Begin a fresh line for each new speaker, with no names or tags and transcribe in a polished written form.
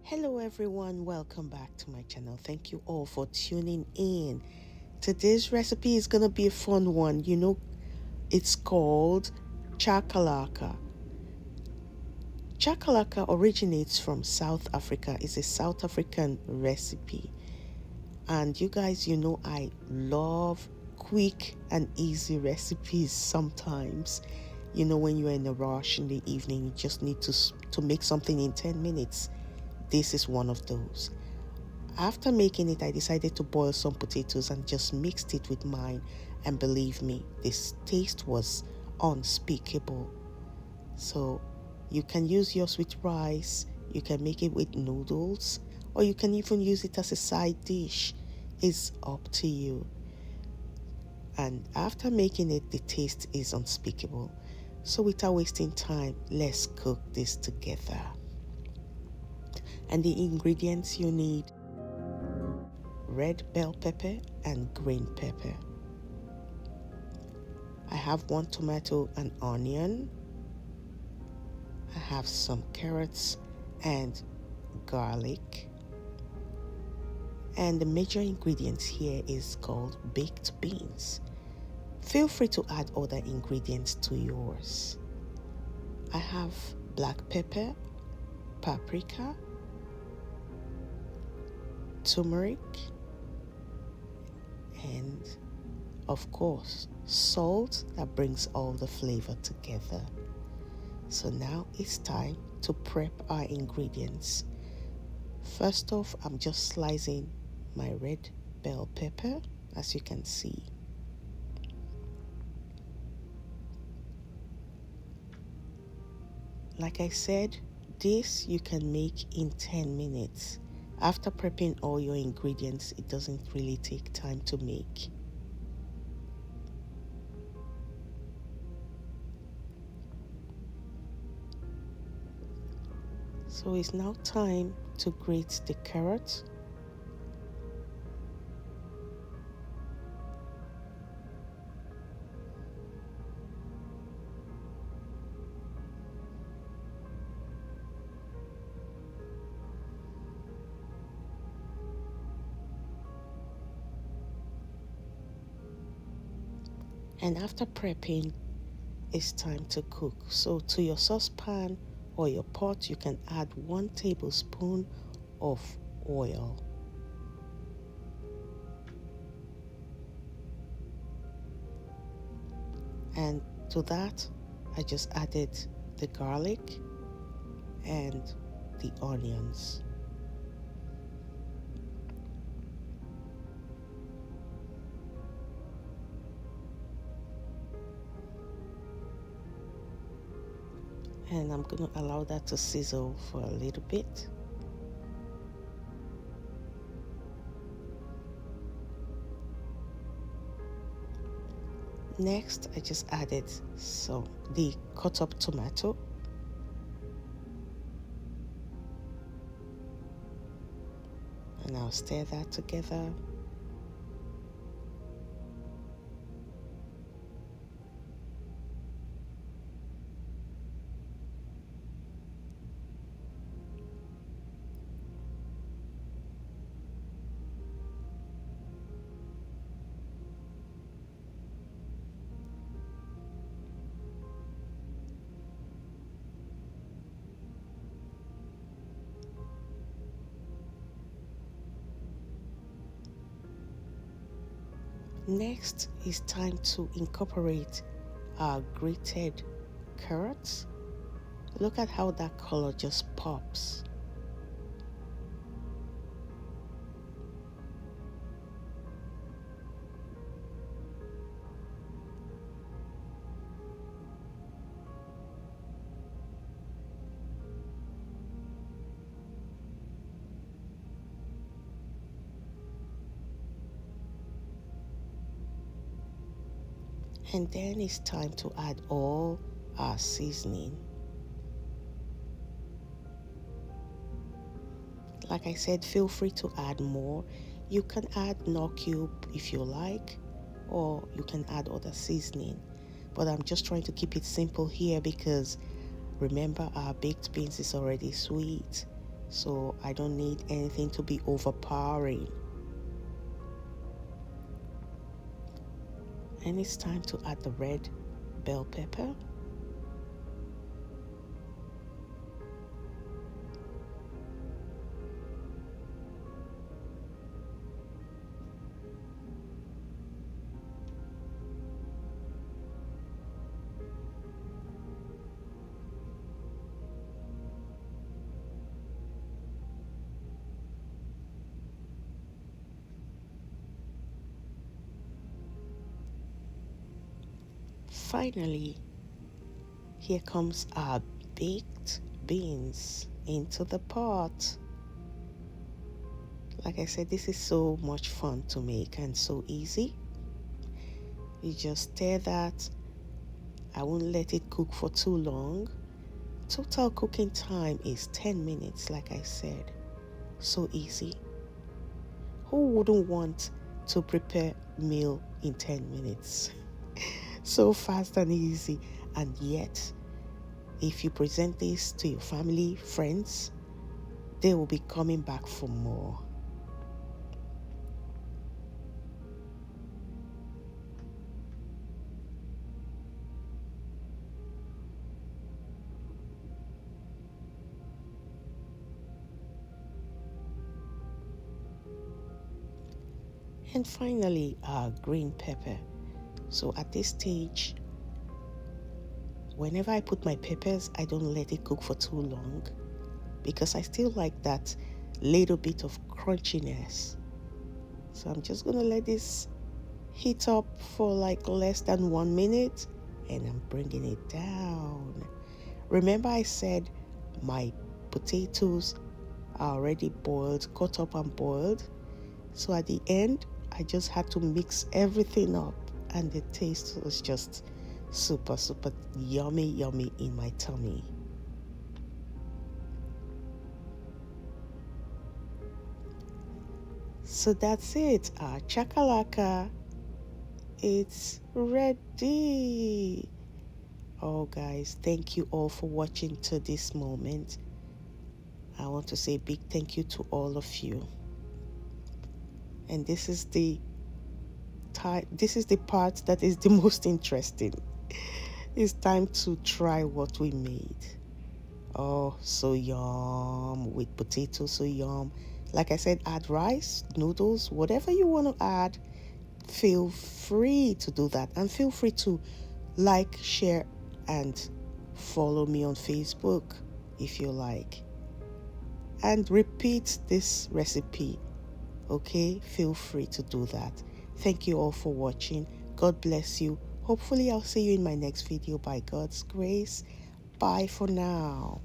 Hello everyone, welcome back to my channel. Thank you all for tuning in. Today's recipe is gonna be a fun one. It's called Chakalaka. Chakalaka originates from South Africa. It's a South African recipe. And you guys, I love quick and easy recipes sometimes. When you're in a rush in the evening, you just need to make something in 10 minutes. This is one of those. After making it, I decided to boil some potatoes and just mixed it with mine. And believe me, this taste was unspeakable. So you can use yours with rice, you can make it with noodles, or you can even use it as a side dish. It's up to you. And after making it, the taste is unspeakable. So without wasting time, let's cook this together. And the ingredients you need: red bell pepper and green pepper. I have 1 tomato and onion. I have some carrots and garlic. And the major ingredients here is called baked beans. Feel free to add other ingredients to yours. I have black pepper, paprika, turmeric, and of course salt that brings all the flavor together. So now it's time to prep our ingredients. First off, I'm just slicing my red bell pepper, as you can see. Like I said, this you can make in 10 minutes. After prepping all your ingredients, it doesn't really take time to make. So it's now time to grate the carrot. And after prepping, it's time to cook. So to your saucepan or your pot, you can add 1 tablespoon of oil. And to that, I just added the garlic and the onions. And I'm going to allow that to sizzle for a little bit. Next, I just added the cut up tomato. And I'll stir that together. Next, it's time to incorporate our grated carrots. Look at how that color just pops. And then it's time to add all our seasoning. Like I said, feel free to add more. You can add Knorr cube if you like, or you can add other seasoning. But I'm just trying to keep it simple here because remember, our baked beans is already sweet. so I don't need anything to be overpowering. And it's time to add the red bell pepper. Finally, here comes our baked beans into the pot. Like I said, this is so much fun to make and so easy. You just stir that. I won't let it cook for too long. Total cooking time is 10 minutes, like I said. So easy. Who wouldn't want to prepare meal in 10 minutes? So fast and easy. And yet, if you present this to your family, friends, they will be coming back for more. And finally, our green pepper. So at this stage, whenever I put my peppers, I don't let it cook for too long because I still like that little bit of crunchiness. So I'm just gonna let this heat up for like less than 1 minute and I'm bringing it down. Remember I said my potatoes are already boiled, cut up and boiled. So at the end, I just had to mix everything up and the taste was just super, super yummy, yummy in my tummy. So that's it. Our chakalaka, it's ready. Oh, guys, thank you all for watching to this moment. I want to say a big thank you to all of you. And this is the part that is the most interesting. It's time to try what we made. Oh, so yum, with potatoes, so yum. Like I said, add rice, noodles, whatever you want to add. Feel free to do that, and feel free to like, share, and follow me on Facebook if you like, and repeat this recipe. Okay, feel free to do that. Thank you all for watching. God bless you. Hopefully I'll see you in my next video by God's grace. Bye for now.